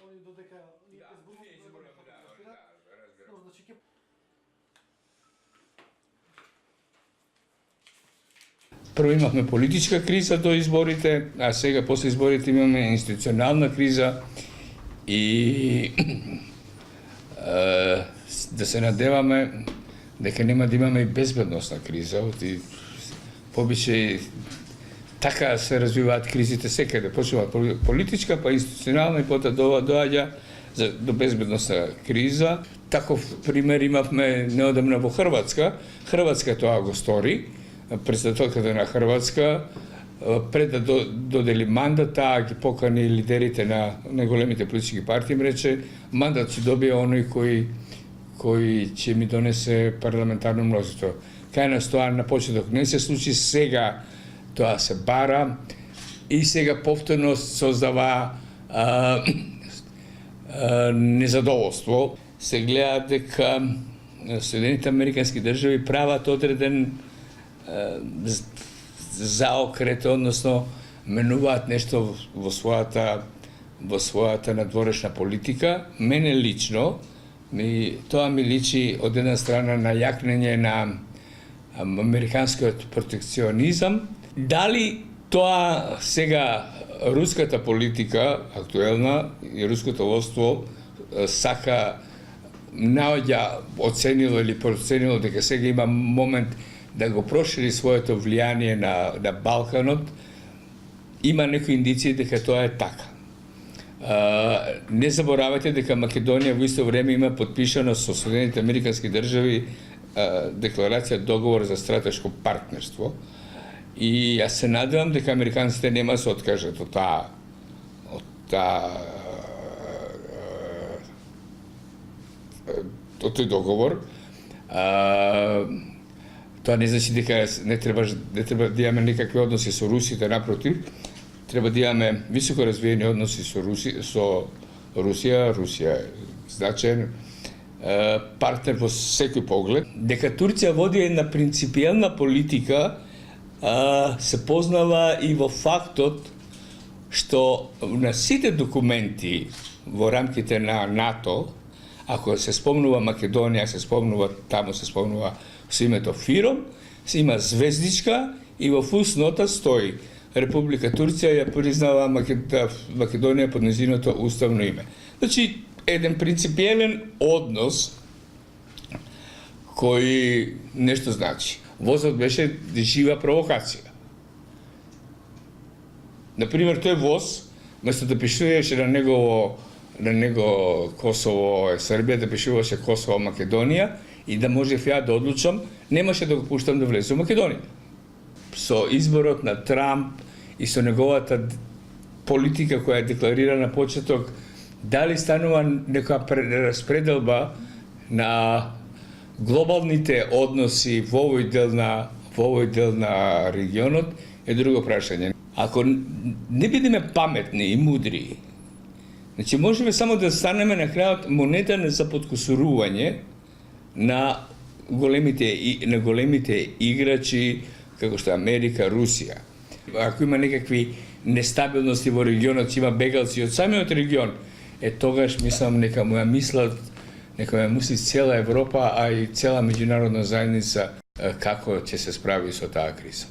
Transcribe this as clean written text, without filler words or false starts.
oni dodека oni Прво имавме политичка криза до изборите, а сега после изборите имаме институционална криза и да се надеваме дека нема да имаме и безбедносна криза. Повече така се развиваат кризите секаде. Почнува политичка, па институционална и потоа доаѓа до безбедносна криза. Таков пример имавме неодамна во Хрватска. Хрватска тоа го стори. Председателката на Хрватска пред да додели мандат, таа ги покани лидерите на големите политички партии, им рече мандат ќе добие оној кој ќе ми донесе парламентарно мнозинство. Кај нас тоа на почеток не се случи, сега тоа се бара и сега повторно создава незадоволство. Се гледа дека Соединените американски држави прават одреден заокрет, односно менуваат нешто во својата надворешна политика. Мене лично тоа ми личи од една страна на јакнење на американскиот протекционизам. Дали тоа сега руската политика актуелна и руското водство сака наоѓа оценило или проценило дека сега има момент да го прошири своето влијание на Балканот, има некои индиции дека тоа е така. Не заборавајте дека Македонија во исто време има подпишано со Соединените американски држави декларација договор за стратешко партнерство и јас се надевам дека американците нема се откажат од тој договор. Тоа не значи дека не треба да имаме никакви односи со русите, напротив, треба да имаме високо развиени односи со Русија. Русија е значаен партнер во секој поглед. Дека Турција води една принципијална политика се познава и во фактот што на сите документи во рамките на НАТО, ако се спомнува Македонија, таму се спомнува со името Фиром, се има звездичка и во фуснота стои Република Турција ја признава Македонија под нејзиното уставно име. Значи, еден принципиелен однос кој нешто значи. Возот беше жива провокација. Например, тој воз, место да пишуваше на него Косово е Србија, да пишуваше Косово Македонија, и да можев ја да одлучам, немаше да го пуштам да влезе во Македонија. Со изборот на Трамп и со неговата политика која е декларирана на почеток, дали станува некоја распределба на глобалните односи во овој дел на регионот е друго прашање. Ако не бидеме паметни и мудри, значи можеме само да станеме на крајот монета за подкусурување на големите играчи како што Америка, Русија. Ако има некакви нестабилности во регионот, има бегалци од самиот регион, тогаш мислам нека му ја мисли цела Европа, а и цела меѓународна заедница како ќе се справи со таа криза.